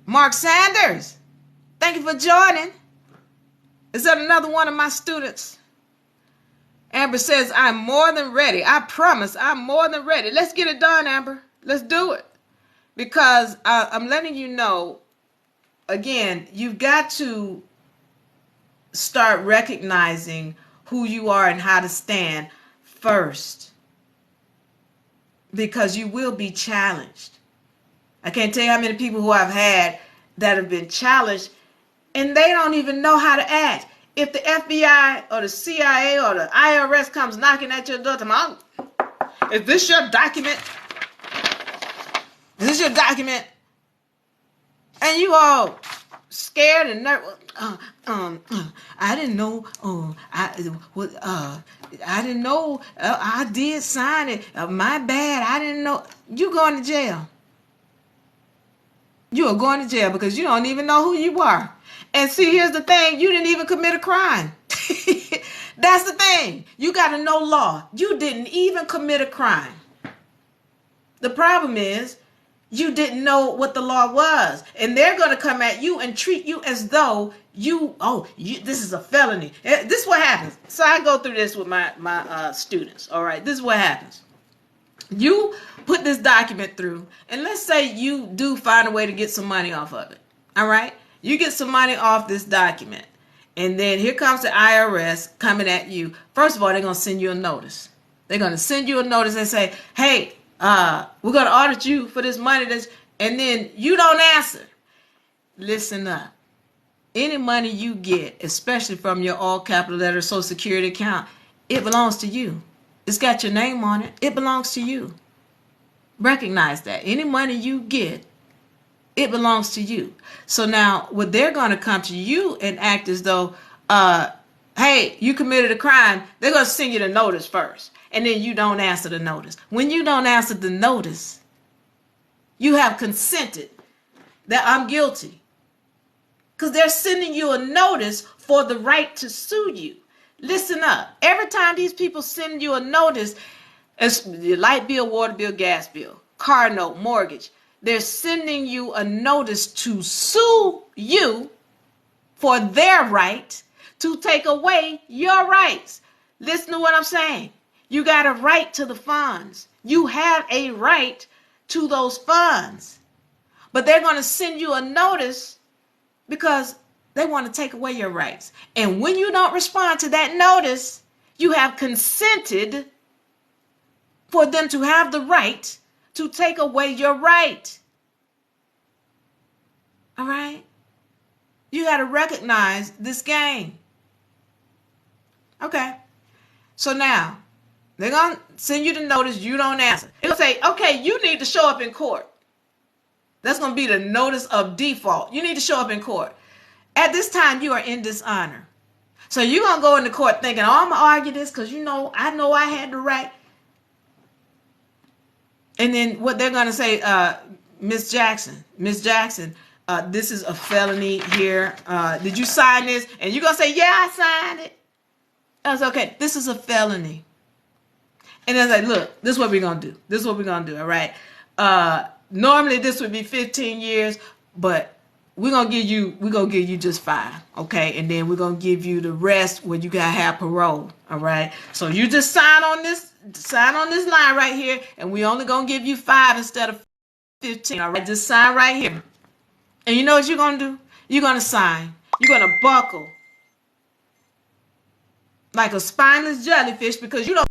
Mark Sanders, thank you for joining. Is that another one of my students? Amber says, I'm more than ready. I promise I'm more than ready. Let's get it done, Amber. Let's do it. Because I'm letting you know, again, you've got to start recognizing who you are and how to stand first. Because you will be challenged. I can't tell you how many people who I've had that have been challenged and they don't even know how to act. If the FBI or the CIA or the IRS comes knocking at your door, is this your document? Is this your document? And you all scared and nervous. I didn't know. I didn't know. I did sign it. My bad. I didn't know. You going to jail. You are going to jail because you don't even know who you are. And see, here's the thing. You didn't even commit a crime. That's the thing. You got to know law. You didn't even commit a crime. The problem is you didn't know what the law was. And they're going to come at you and treat you as though this is a felony. This is what happens. So I go through this with my students. All right. This is what happens. You put this document through, and let's say you do find a way to get some money off of it. All right? You get some money off this document, and then here comes the IRS coming at you. First of all, they're going to send you a notice. They're going to send you a notice and say, hey, we're going to audit you for this money. And then you don't answer. Listen up. Any money you get, especially from your all capital letter Social Security account, it belongs to you. It's got your name on it. It belongs to you. Recognize that. Any money you get, it belongs to you. So now what they're going to come to you and act as though, hey, you committed a crime. They're going to send you the notice first. And then you don't answer the notice. When you don't answer the notice, you have consented that I'm guilty. Because they're sending you a notice for the right to sue you. Listen up. Every time these people send you a notice, it's your light bill, water bill, gas bill, car note, mortgage, they're sending you a notice to sue you for their right to take away your rights. Listen to what I'm saying. You got a right to the funds. You have a right to those funds. But they're going to send you a notice because they want to take away your rights. And when you don't respond to that notice, you have consented for them to have the right to take away your right. All right? You got to recognize this game. Okay. So now, they're going to send you the notice. You don't answer. They'll say, okay, you need to show up in court. That's going to be the notice of default. You need to show up in court. At this time, you are in dishonor. So you're going to go into court thinking, oh, I'm going to argue this because I know I had the right. And then what they're going to say, Miss Jackson, this is a felony here. Did you sign this? And you're going to say, yeah, I signed it. I was okay. This is a felony. And I was like, look, this is what we're going to do. This is what we're going to do. All right. Normally this would be 15 years, but we're going to give you just 5. Okay. And then we're going to give you the rest where you got to have parole. All right. So you just sign on this line right here. And we only going to give you 5 instead of 15. All right. Just sign right here. And you know what you're going to do? You're going to sign. You're going to buckle like a spineless jellyfish because you don't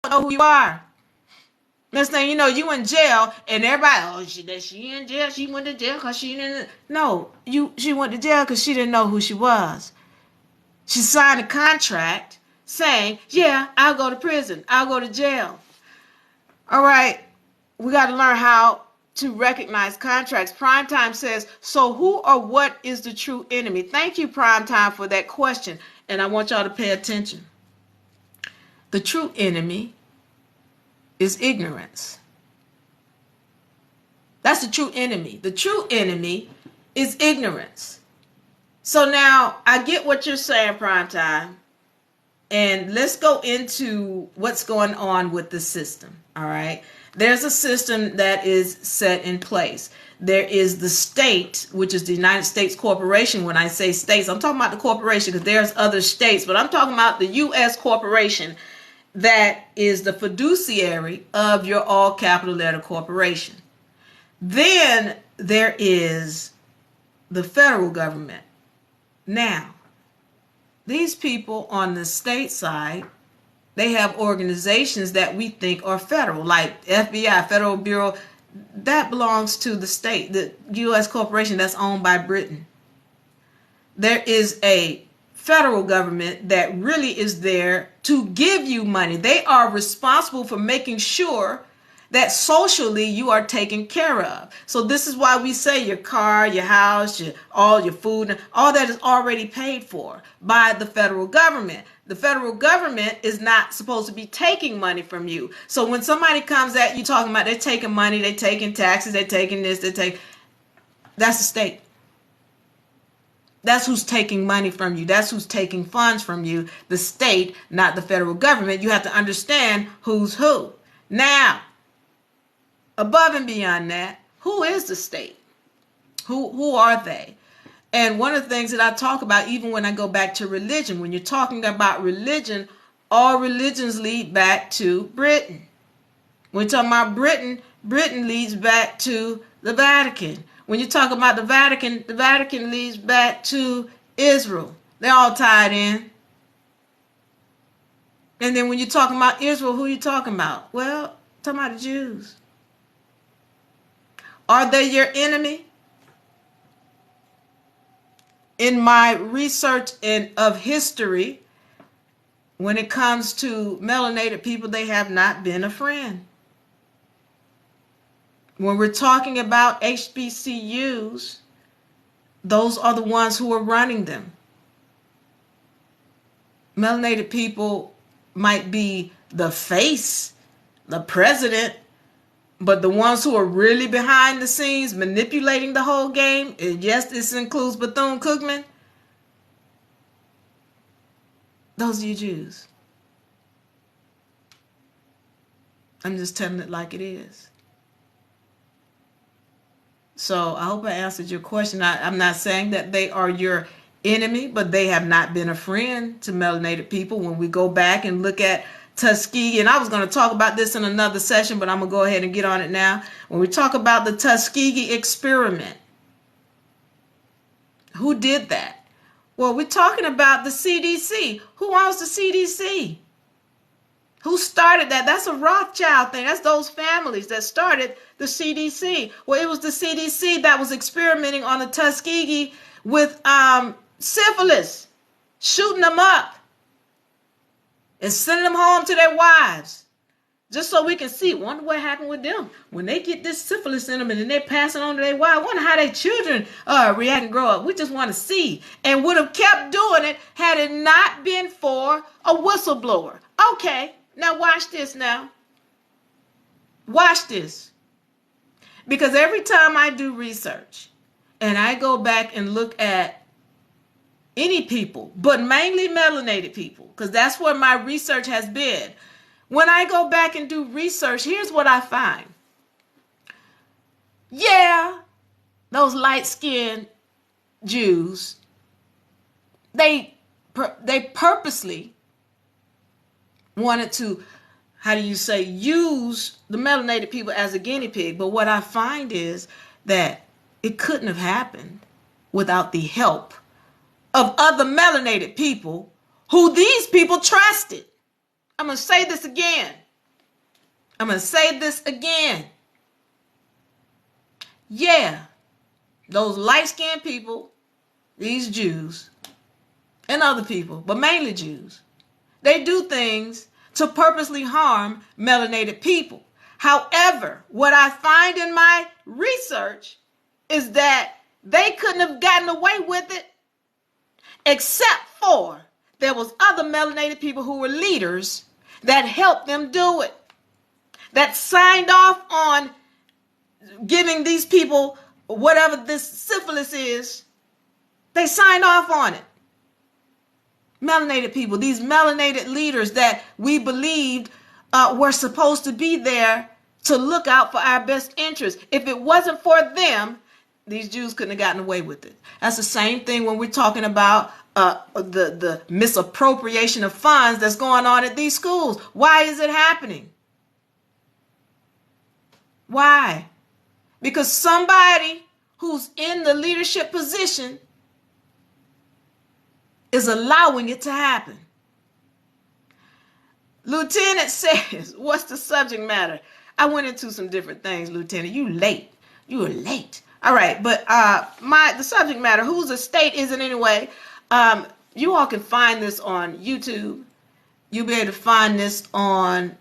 know who you are. Next thing you know, you in jail, and everybody, oh, she in jail. She went to jail because she didn't. No, she went to jail because she didn't know who she was. She signed a contract saying, yeah, I'll go to prison. I'll go to jail. All right, we got to learn how to recognize contracts. Primetime says, so who or what is the true enemy? Thank you, Primetime, for that question. And I want y'all to pay attention. The true enemy is ignorance. That's the true enemy. The true enemy is ignorance. So now I get what you're saying, Primetime. And let's go into what's going on with the system. All right. There's a system that is set in place. There is the state, which is the United States Corporation. When I say states, I'm talking about the corporation because there's other states, but I'm talking about the U.S. corporation that is the fiduciary of your all capital letter corporation. Then there is the federal government. Now, these people on the state side, they have organizations that we think are federal, like FBI, Federal Bureau. That belongs to the state, the U.S. corporation that's owned by Britain. There is a federal government that really is there to give you money. They are responsible for making sure that socially you are taken care of. So this is why we say your car, your house, all your food, all that is already paid for by the federal government. The federal government is not supposed to be taking money from you. So when somebody comes at you talking about they're taking money, they're taking taxes, they're taking this, that's the state. That's who's taking money from you. That's who's taking funds from you. The state, not the federal government. You have to understand who's who. Now, above and beyond that, who is the state? Who are they? And one of the things that I talk about, even when I go back to religion, when you're talking about religion, all religions lead back to Britain. When you're talking about Britain, Britain leads back to the Vatican. When you talk about the Vatican leads back to Israel. They're all tied in. And then when you're talking about Israel, who are you talking about? Well, talking about the Jews. Are they your enemy? In my research of history, when it comes to melanated people, they have not been a friend. When we're talking about HBCUs, those are the ones who are running them. Melanated people might be the face, the president, but the ones who are really behind the scenes manipulating the whole game, and yes, this includes Bethune-Cookman, those are your Jews. I'm just telling it like it is. So I hope I answered your question. I'm not saying that they are your enemy, but they have not been a friend to melanated people. When we go back and look at Tuskegee, and I was going to talk about this in another session, but I'm going to go ahead and get on it now. When we talk about the Tuskegee experiment, who did that? Well, we're talking about the CDC. Who owns the CDC? Who started that? That's a Rothschild thing. That's those families that started the CDC. Well, it was the CDC that was experimenting on the Tuskegee with syphilis, shooting them up and sending them home to their wives. just so we can see. Wonder what happened with them when they get this syphilis in them and then they pass it on to their wife. I wonder how their children react and grow up. We just want to see, and would have kept doing it had it not been for a whistleblower. Okay, now watch this now. Watch this. Because every time I do research and I go back and look at any people, but mainly melanated people, because that's where my research has been. When I go back and do research, here's what I find. Yeah, those light-skinned Jews, they purposely wanted to, how do you say, use the melanated people as a guinea pig. But what I find is that it couldn't have happened without the help of other melanated people who these people trusted. I'm going to say this again. I'm going to say this again. Yeah, those light-skinned people, these Jews, and other people, but mainly Jews, they do things to purposely harm melanated people. However, what I find in my research is that they couldn't have gotten away with it except for there was other melanated people who were leaders that helped them do it, that signed off on giving these people whatever this syphilis is. They signed off on it. Melanated people, these melanated leaders that we believed were supposed to be there to look out for our best interests. If it wasn't for them, these Jews couldn't have gotten away with it. That's the same thing when we're talking about the misappropriation of funds that's going on at these schools. Why is it happening? Why? Because somebody who's in the leadership position is allowing it to happen. Lieutenant says, what's the subject matter? I went into some different things, Lieutenant. You late. You were late. All right, but the subject matter, whose estate is it anyway? You all can find this on YouTube. You'll be able to find this on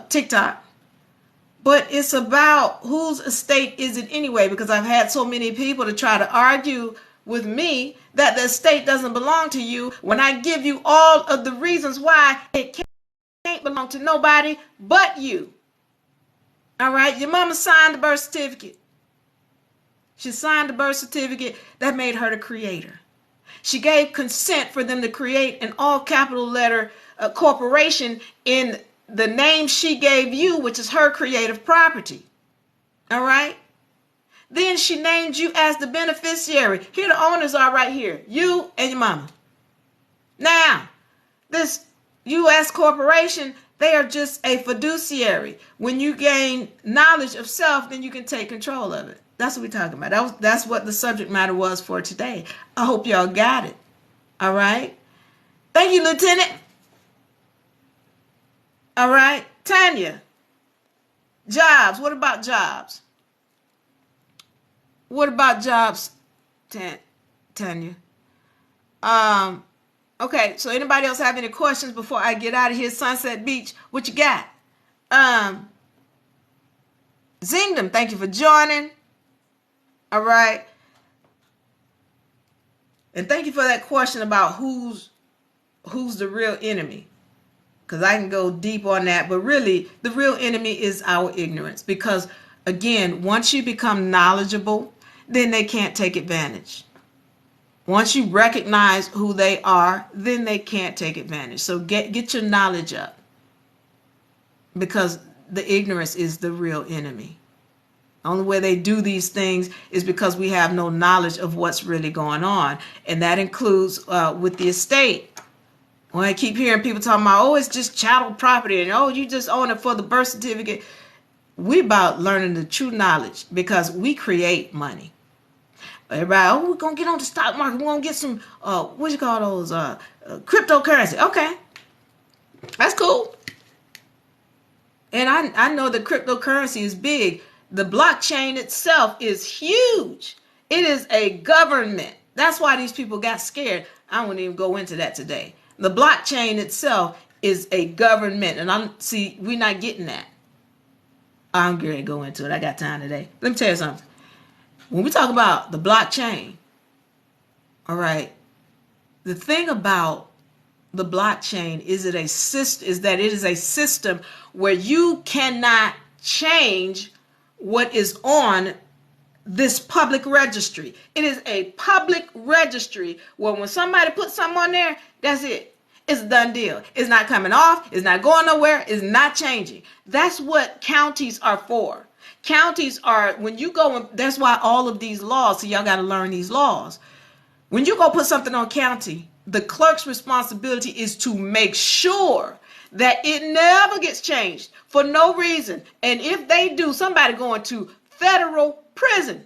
TikTok. But it's about whose estate is it anyway, because I've had so many people to try to argue with me that the estate doesn't belong to you when I give you all of the reasons why it can't belong to nobody but you. All right, your mama signed the birth certificate. She signed the birth certificate. That made her the creator. She gave consent for them to create an all capital letter corporation in the name she gave you, which is her creative property. All right. Then she named you as the beneficiary. Here the owners are right here. You and your mama. Now, this U.S. corporation, they are just a fiduciary. When you gain knowledge of self, then you can take control of it. That's what we're talking about. That's what the subject matter was for today. I hope y'all got it. All right. Thank you, Lieutenant. All right. Tanya. Jobs. What about jobs? What about jobs, Tanya? Okay, so anybody else have any questions before I get out of here? Sunset Beach, what you got? Zingdom, thank you for joining. All right. And thank you for that question about who's the real enemy. Because I can go deep on that. But really, the real enemy is our ignorance. Because, again, once you become knowledgeable, then they can't take advantage. Once you recognize who they are, then they can't take advantage. So get your knowledge up. Because the ignorance is the real enemy. The only way they do these things is because we have no knowledge of what's really going on. And that includes with the estate. When I keep hearing people talking about, oh, it's just chattel property, and oh, you just own it for the birth certificate. We're about learning the true knowledge because we create money. Everybody, oh, we're going to get on the stock market. We're going to get some, what you call those, cryptocurrency. Okay. That's cool. And I know that cryptocurrency is big. The blockchain itself is huge. It is a government. That's why these people got scared. I won't even go into that today. The blockchain itself is a government. And we're not getting that. I'm going to go into it. I got time today. Let me tell you something. When we talk about the blockchain, all right, the thing about the blockchain is that it is a system where you cannot change what is on this public registry. It is a public registry where when somebody puts something on there, that's it. It's a done deal. It's not coming off. It's not going nowhere. It's not changing. That's what counties are for. Counties are, when you go, and that's why all of these laws, so y'all got to learn these laws. When you go put something on county, the clerk's responsibility is to make sure that it never gets changed for no reason. And if they do, somebody going to federal prison.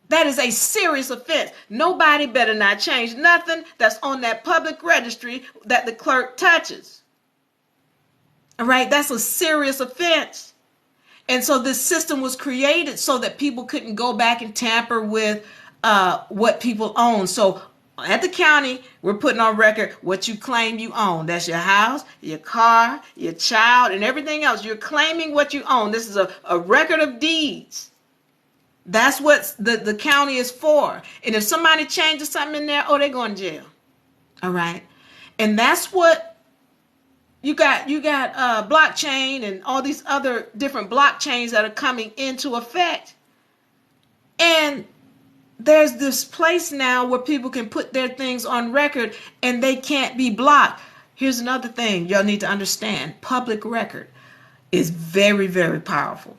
That is a serious offense. Nobody better not change nothing that's on that public registry that the clerk touches. All right, that's a serious offense. And so this system was created so that people couldn't go back and tamper with what people own. So at the county, we're putting on record what you claim you own. That's your house, your car, your child, and everything else. You're claiming what you own. This is a record of deeds. That's what the county is for. And if somebody changes something in there, they're going to jail. All right. And that's what you got blockchain and all these other different blockchains that are coming into effect. And there's this place now where people can put their things on record and they can't be blocked. Here's another thing y'all need to understand. Public record is very, very powerful.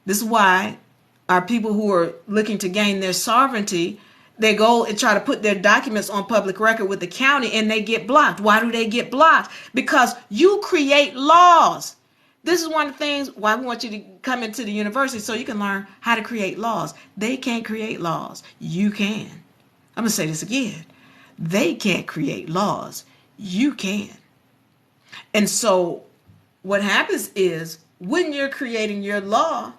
This is why our people who are looking to gain their sovereignty, they go and try to put their documents on public record with the county and they get blocked. Why do they get blocked? Because you create laws. This is one of the things why we want you to come into the university so you can learn how to create laws. They can't create laws. You can. I'm going to say this again. They can't create laws. You can. And so what happens is when you're creating your law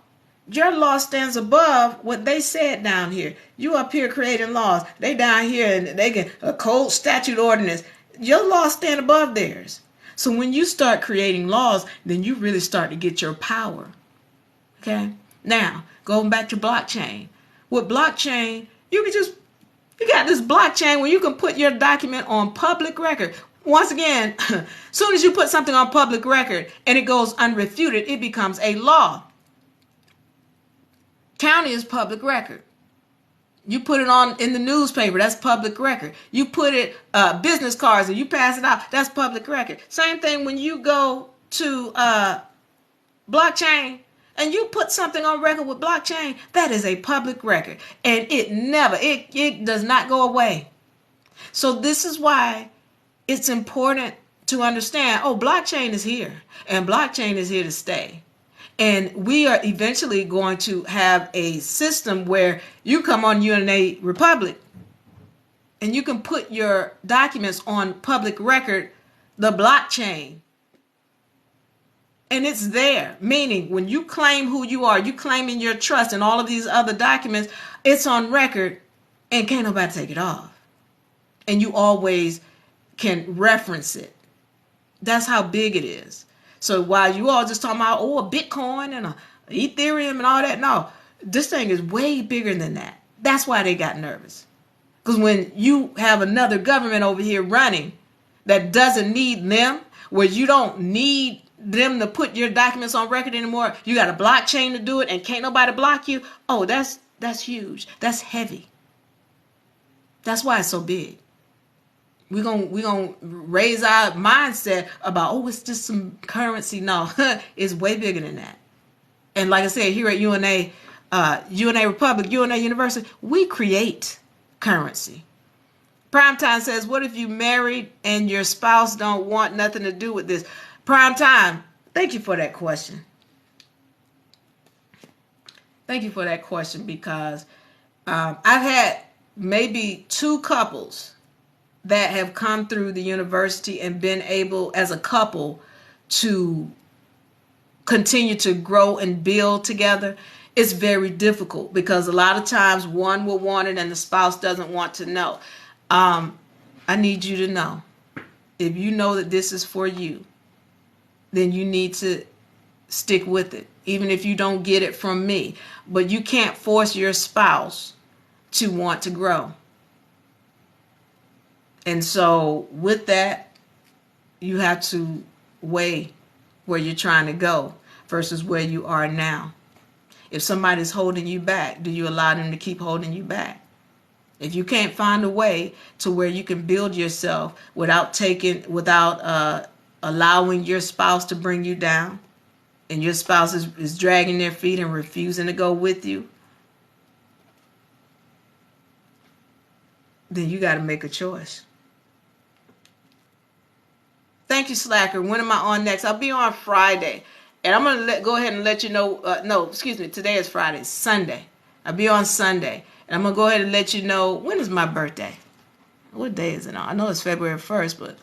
stands above what they said down here. You up here creating laws. They down here and they get a code statute ordinance. Your laws stand above theirs. So when you start creating laws, then you really start to get your power. Okay? Now, going back to blockchain. With blockchain, you got this blockchain where you can put your document on public record. Once again, as soon as you put something on public record and it goes unrefuted, it becomes a law. County is public record. You put it on in the newspaper, that's public record. You put it business cards and you pass it out, that's public record. Same thing when you go to blockchain and you put something on record with blockchain, that is a public record. And it does not go away. So this is why it's important to understand, blockchain is here and blockchain is here to stay. And we are eventually going to have a system where you come on UNARepublic and you can put your documents on public record, the blockchain. And it's there, meaning when you claim who you are, you claiming your trust and all of these other documents, it's on record and can't nobody take it off. And you always can reference it. That's how big it is. So while you all just talking about, a Bitcoin and a Ethereum and all that, no, this thing is way bigger than that. That's why they got nervous. Because when you have another government over here running that doesn't need them, where you don't need them to put your documents on record anymore, you got a blockchain to do it and can't nobody block you. That's huge. That's heavy. That's why it's so big. We're gonna raise our mindset about, it's just some currency. No, it's way bigger than that. And like I said, here at UNARepublic, UNA University, we create currency. Primetime says, what if you married and your spouse don't want nothing to do with this? Primetime, thank you for that question. Thank you for that question because I've had maybe 2 couples that have come through the university and been able as a couple to continue to grow and build together. It's very difficult because a lot of times one will want it and the spouse doesn't want to know. I need you to know if you know that this is for you, then you need to stick with it, even if you don't get it from me. But you can't force your spouse to want to grow. And so with that, you have to weigh where you're trying to go versus where you are now. If somebody's holding you back, do you allow them to keep holding you back? If you can't find a way to where you can build yourself without allowing your spouse to bring you down, and your spouse is dragging their feet and refusing to go with you, then you got to make a choice. Thank you, Slacker. When am I on next? I'll be on Friday. And I'm going to go ahead and let you know. Today is Friday. It's Sunday. I'll be on Sunday. And I'm going to go ahead and let you know, when is my birthday? What day is it on? I know it's February 1st,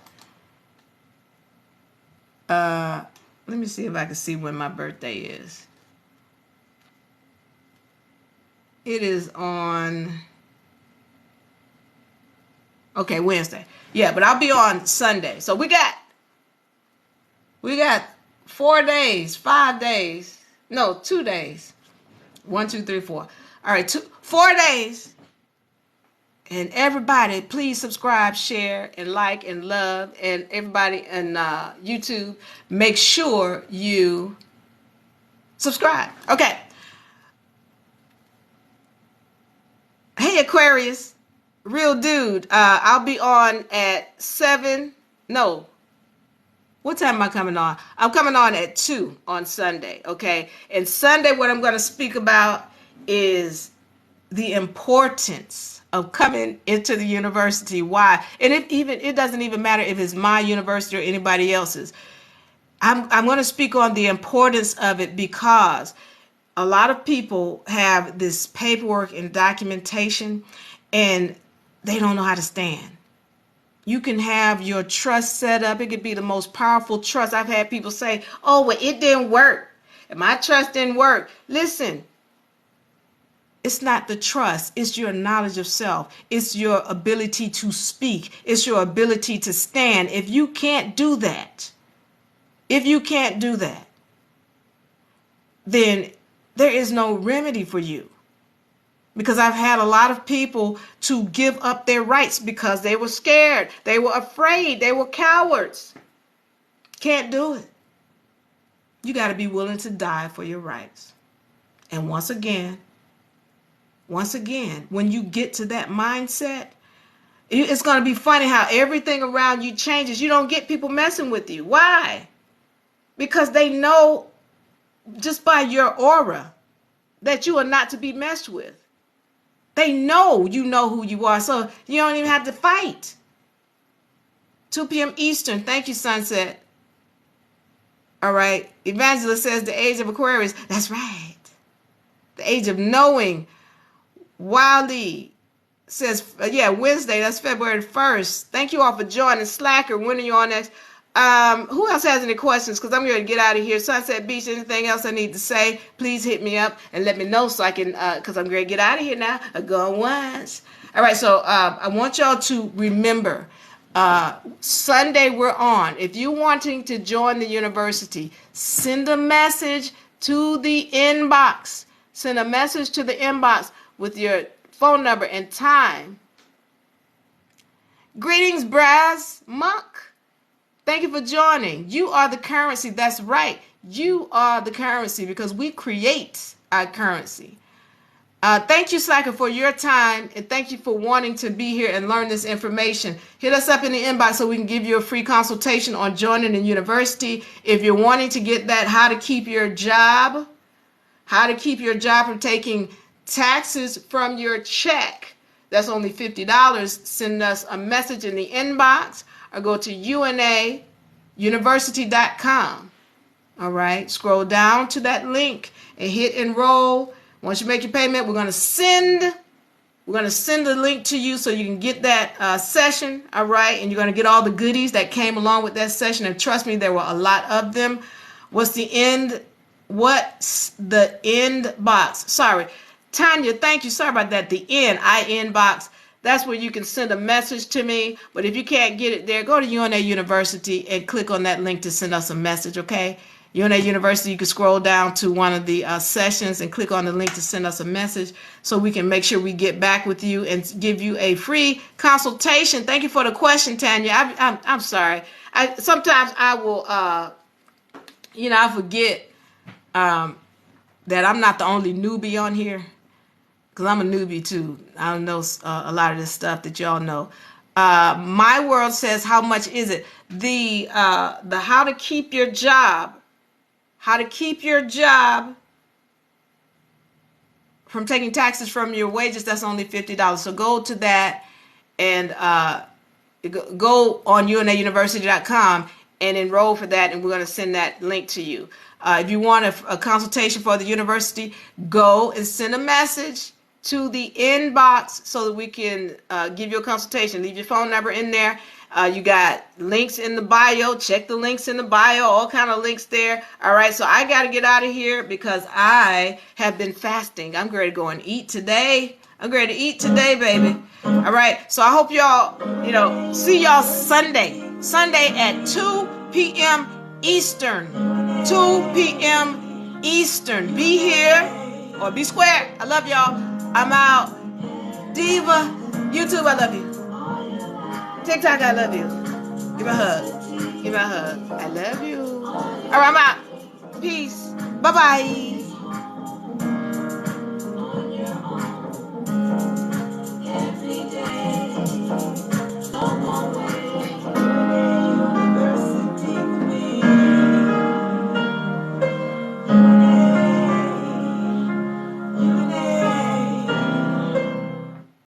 but let me see if I can see when my birthday is. It is on, Wednesday. Yeah, but I'll be on Sunday. So we got 4 days, 5 days. No, 2 days. 1, 2, 3, 4. All right, 4 days. And everybody, please subscribe, share, and like, and love. And everybody on YouTube, make sure you subscribe. Okay. Hey, Aquarius. Real dude. I'll be on at 7. No. What time am I coming on? I'm coming on at 2 on Sunday. Okay. And Sunday, what I'm going to speak about is the importance of coming into the university. Why? And it doesn't even matter if it's my university or anybody else's. I'm going to speak on the importance of it, because a lot of people have this paperwork and documentation, and they don't know how to stand. You can have your trust set up. It could be the most powerful trust. I've had people say, oh, well, it didn't work. And my trust didn't work. Listen, it's not the trust. It's your knowledge of self. It's your ability to speak. It's your ability to stand. If you can't do that, then there is no remedy for you. Because I've had a lot of people to give up their rights because they were scared. They were afraid. They were cowards. Can't do it. You got to be willing to die for your rights. And once again, when you get to that mindset, it's going to be funny how everything around you changes. You don't get people messing with you. Why? Because they know just by your aura that you are not to be messed with. They know you know who you are, so you don't even have to fight. 2 p.m. Eastern. Thank you, Sunset. All right. Evangelist says the age of Aquarius. That's right. The age of knowing. Wiley says, Wednesday. That's February 1st. Thank you all for joining. Slacker, when are you on next? Who else has any questions? Because I'm going to get out of here. Sunset Beach, anything else I need to say, please hit me up and let me know so I can, because I'm going to get out of here now. I'm going once. All right, so I want y'all to remember, Sunday we're on. If you're wanting to join the university, send a message to the inbox. Send a message to the inbox with your phone number and time. Greetings, Brass Monk. Thank you for joining. You are the currency. That's right. You are the currency, because we create our currency. Thank you, Slacker, for your time, and thank you for wanting to be here and learn this information. Hit us up in the inbox so we can give you a free consultation on joining the university. If you're wanting to get that, how to keep your job from taking taxes from your check, that's only $50. Send us a message in the inbox, or go to UNARepublic.com. All right, scroll down to that link and hit enroll. Once you make your payment, we're going to send the link to you so you can get that session. All right, and you're going to get all the goodies that came along with that session. And trust me, there were a lot of them. What's the end box? Sorry, Tanya, thank you. Sorry about that. The IN box. That's where you can send a message to me. But if you can't get it there, go to UNA University and click on that link to send us a message, okay? UNA University, you can scroll down to one of the sessions and click on the link to send us a message so we can make sure we get back with you and give you a free consultation. Thank you for the question, Tanya. I'm sorry. Sometimes I will, I forget that I'm not the only newbie on here. Because I'm a newbie too. I don't know a lot of this stuff that y'all know. My World says, how much is it? The how to keep your job from taking taxes from your wages, that's only $50. So go to that and go on UNAUniversity.com and enroll for that, and we're going to send that link to you. If you want a consultation for the university, go and send a message to the inbox so that we can give you a consultation. Leave your phone number in there. You got links in the bio. Check the links in the bio. All kind of links there. All right, so I got to get out of here because I have been fasting. I'm ready to go and eat today. I'm ready to eat today, baby. All right, so I hope y'all, see y'all Sunday at 2 p.m. Eastern. 2 p.m. Eastern. Be here or be square. I love y'all. I'm out. Diva, YouTube, I love you. TikTok, I love you. Give me a hug. Give me a hug. I love you. All right, I'm out. Peace. Bye-bye.